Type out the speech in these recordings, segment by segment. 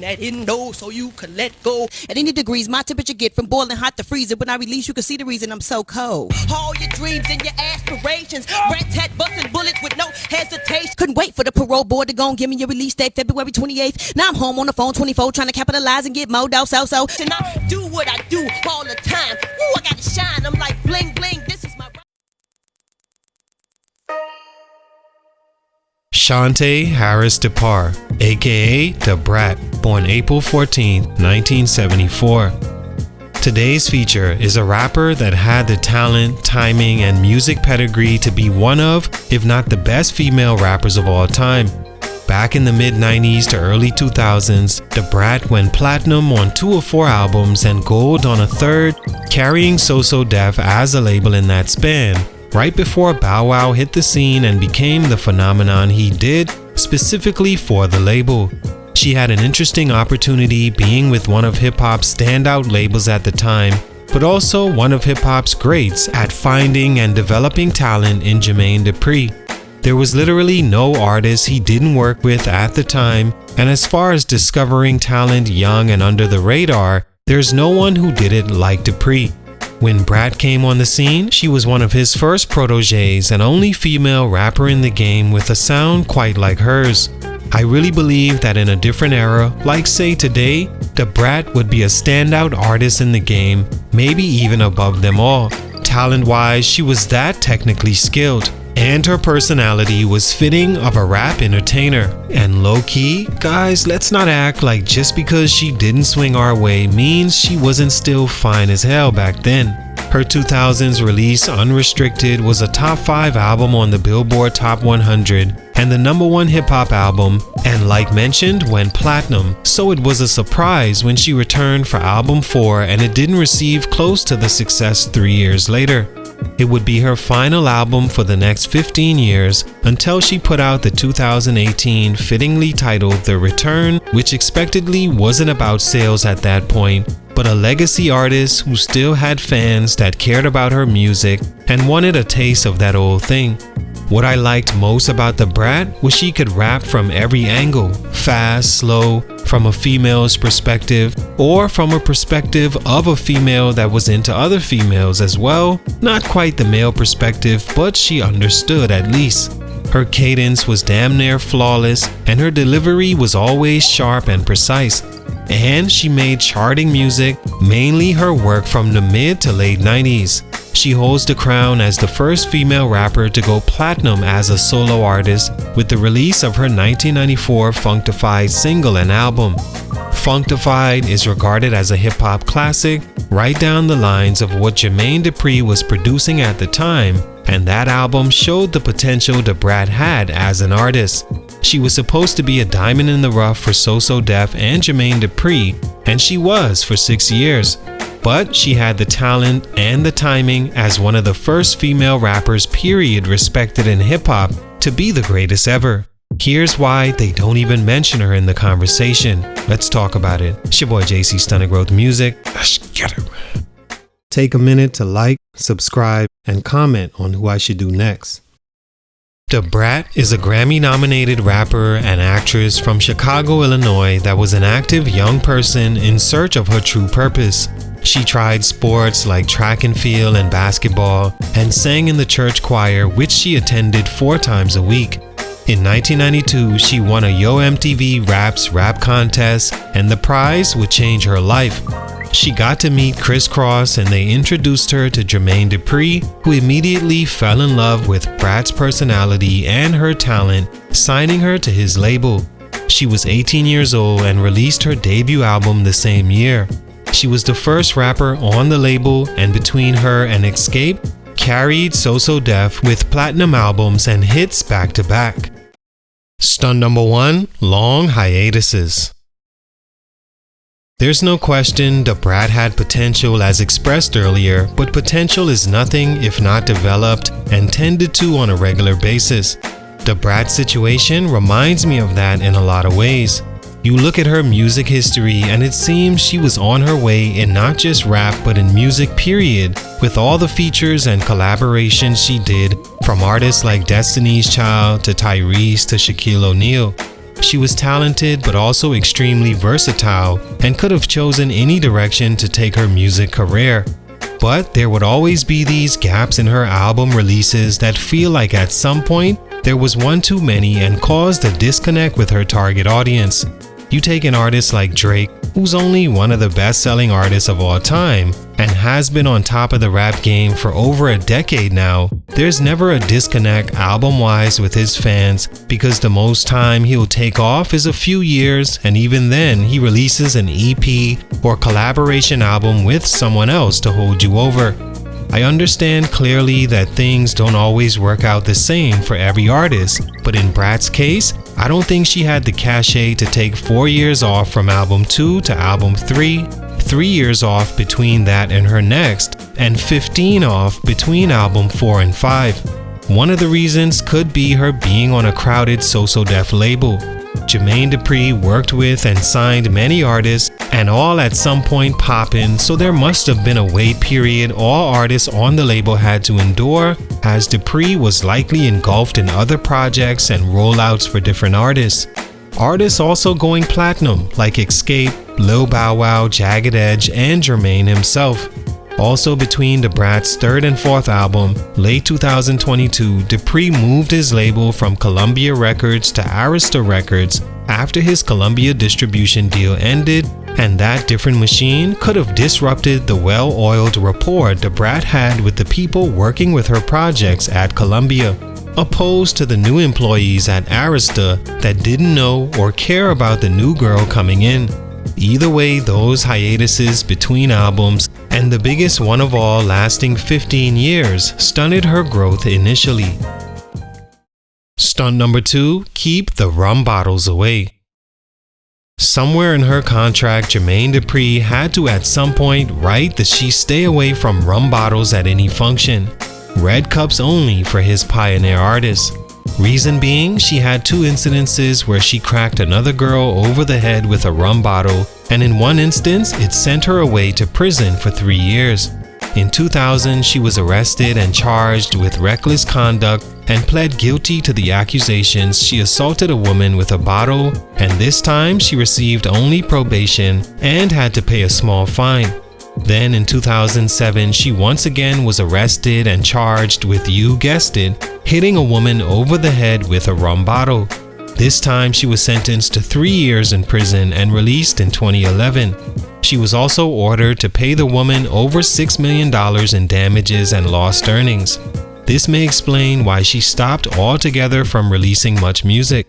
that endo so you can let go. At any degrees, my temperature get from boiling hot to freezing. When I release, you can see the reason I'm so cold. All your dreams and your aspirations. Rats had busting bullets with no hesitation. Couldn't wait for the parole board to go and give me your release date, February 28th. Now I'm home on the phone 24, trying to capitalize and get more dough, so. And I do what I do all the time. Ooh, I gotta shine. I'm like bling bling. This is my. Shante Harris Dupri, aka the Brat, born April 14, 1974. Today's feature is a rapper that had the talent, timing, and music pedigree to be one of, if not the best female rappers of all time. Back in the mid-90s to early 2000s, the Brat went platinum on 2 of 4 albums and gold on a third, carrying So Def as a label in that span, right before Bow Wow hit the scene and became the phenomenon he did, specifically for the label. She had an interesting opportunity being with one of hip-hop's standout labels at the time, but also one of hip-hop's greats at finding and developing talent in Jermaine Dupri. There was literally no artist he didn't work with at the time, and as far as discovering talent young and under the radar, there's no one who did it like Dupri. When Brat came on the scene, she was one of his first protégés and only female rapper in the game with a sound quite like hers. I really believe that in a different era, like say today, the Brat would be a standout artist in the game, maybe even above them all. Talent-wise, she was that technically skilled, and her personality was fitting of a rap entertainer. And low-key, guys, let's not act like just because she didn't swing our way means she wasn't still fine as hell back then. Her 2000s release Unrestricted was a top 5 album on the Billboard Top 100 and the #1 hip-hop album, and like mentioned, went platinum, so it was a surprise when she returned for album 4 and it didn't receive close to the success 3 years later. It would be her final album for the next 15 years until she put out the 2018 fittingly titled The Return, which expectedly wasn't about sales at that point, but a legacy artist who still had fans that cared about her music and wanted a taste of that old thing. What I liked most about the Brat was she could rap from every angle, fast, slow, from a female's perspective, or from a perspective of a female that was into other females as well. Not quite the male perspective, but she understood at least. Her cadence was damn near flawless, and her delivery was always sharp and precise. And she made charting music, mainly her work from the mid to late 90s. She holds the crown as the first female rapper to go platinum as a solo artist with the release of her 1994 Funkdafied single and album. Funkdafied is regarded as a hip-hop classic, right down the lines of what Jermaine Dupri was producing at the time, and that album showed the potential the Brat had as an artist. She was supposed to be a diamond in the rough for So Def and Jermaine Dupri, and she was for 6 years. But she had the talent and the timing as one of the first female rappers period respected in hip-hop to be the greatest ever. Here's why they don't even mention her in the conversation. Let's talk about it. It's your boy JC Stunted Growth Music. Let's get it. Take a minute to like, subscribe, and comment on who I should do next. The Brat is a Grammy-nominated rapper and actress from Chicago, Illinois that was an active young person in search of her true purpose. She tried sports like track and field and basketball and sang in the church choir, which she attended 4 times a week. In 1992, she won a Yo! MTV Raps rap contest, and the prize would change her life. She got to meet Criss Cross and they introduced her to Jermaine Dupri, who immediately fell in love with Brat's personality and her talent, signing her to his label. She was 18 years old and released her debut album the same year. She was the first rapper on the label, and between her and Escape, carried So Def with platinum albums and hits back to back. Stunt #1, Long Hiatuses. There's no question the Brat had potential as expressed earlier, but potential is nothing if not developed and tended to on a regular basis. The Brat situation reminds me of that in a lot of ways. You look at her music history and it seems she was on her way in not just rap but in music period, with all the features and collaborations she did from artists like Destiny's Child to Tyrese to Shaquille O'Neal. She was talented but also extremely versatile and could have chosen any direction to take her music career. But there would always be these gaps in her album releases that feel like at some point there was one too many and caused a disconnect with her target audience. You take an artist like Drake, who's only one of the best-selling artists of all time and has been on top of the rap game for over a decade now. There's never a disconnect album-wise with his fans because the most time he'll take off is a few years, and even then he releases an EP or collaboration album with someone else to hold you over. I understand clearly that things don't always work out the same for every artist, but in Brat's case, I don't think she had the cachet to take 4 years off from album 2 to album 3, 3 years off between that and her next, and 15 off between album 4 and 5. One of the reasons could be her being on a crowded so-so-def label. Jermaine Dupri worked with and signed many artists, and all at some point poppin', so there must have been a wait period all artists on the label had to endure, as Dupri was likely engulfed in other projects and rollouts for different artists. Artists also going platinum like Escape, Lil Bow Wow, Jagged Edge, and Jermaine himself. Also between the Brat's 3rd and 4th album, late 2022, Dupri moved his label from Columbia Records to Arista Records after his Columbia distribution deal ended, and that different machine could have disrupted the well-oiled rapport the Brat had with the people working with her projects at Columbia, opposed to the new employees at Arista that didn't know or care about the new girl coming in. Either way, those hiatuses between albums, and the biggest one of all lasting 15 years, stunted her growth initially. Stunt number 2, keep the rum bottles away. Somewhere in her contract, Jermaine Dupri had to at some point write that she stay away from rum bottles at any function. Red cups only for his pioneer artists. Reason being, she had 2 incidences where she cracked another girl over the head with a rum bottle, and in one instance, it sent her away to prison for 3 years. In 2000, she was arrested and charged with reckless conduct and pled guilty to the accusations she assaulted a woman with a bottle, and this time she received only probation and had to pay a small fine. Then in 2007, she once again was arrested and charged with, you guessed it, hitting a woman over the head with a rum bottle. This time she was sentenced to 3 years in prison and released in 2011. She was also ordered to pay the woman over $6 million in damages and lost earnings. This may explain why she stopped altogether from releasing much music.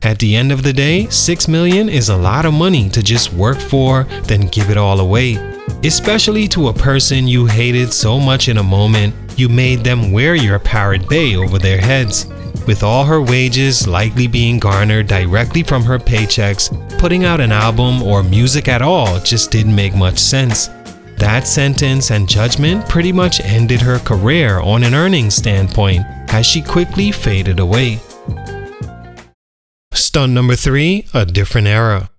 At the end of the day, $6 million is a lot of money to just work for, then give it all away. Especially to a person you hated so much in a moment, you made them wear your Parrot Bay over their heads. With all her wages likely being garnered directly from her paychecks, putting out an album or music at all just didn't make much sense. That sentence and judgment pretty much ended her career on an earnings standpoint as she quickly faded away. Stunt number 3, a different era.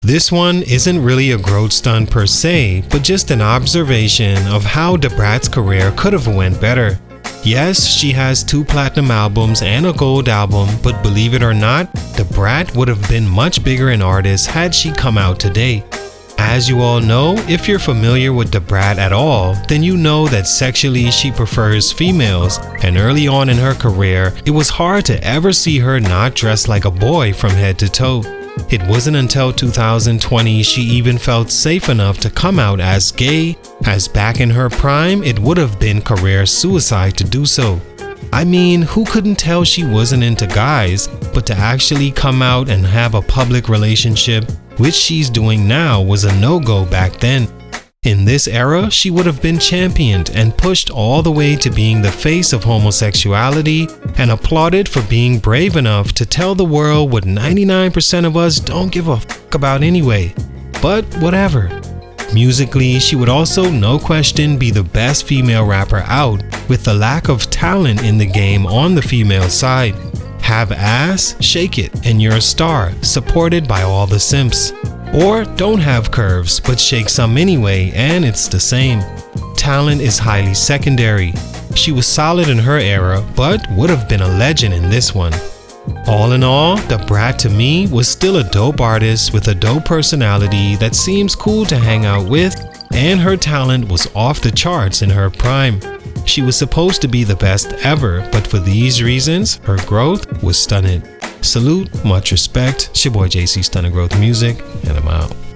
This one isn't really a growth stunt per se, but just an observation of how the Brat's career could have went better. Yes, she has 2 platinum albums and a gold album, but believe it or not, the Brat would have been much bigger an artist had she come out today. As you all know, if you're familiar with the Brat at all, then you know that sexually she prefers females, and early on in her career, it was hard to ever see her not dressed like a boy from head to toe. It wasn't until 2020 she even felt safe enough to come out as gay, as back in her prime it would have been career suicide to do so. I mean, who couldn't tell she wasn't into guys, but to actually come out and have a public relationship, which she's doing now, was a no-go back then. In this era, she would have been championed and pushed all the way to being the face of homosexuality and applauded for being brave enough to tell the world what 99% of us don't give a fuck about anyway. But whatever. Musically, she would also, no question, be the best female rapper out, with the lack of talent in the game on the female side. Have ass, shake it, and you're a star, supported by all the simps. Or don't have curves, but shake some anyway, and it's the same. Talent is highly secondary. She was solid in her era, but would have been a legend in this one. All in all, the Brat to me was still a dope artist with a dope personality that seems cool to hang out with, and her talent was off the charts in her prime. She was supposed to be the best ever, but for these reasons, her growth was stunted. Salute, much respect. It's your boy JC, Stunted Growth Music, and I'm out.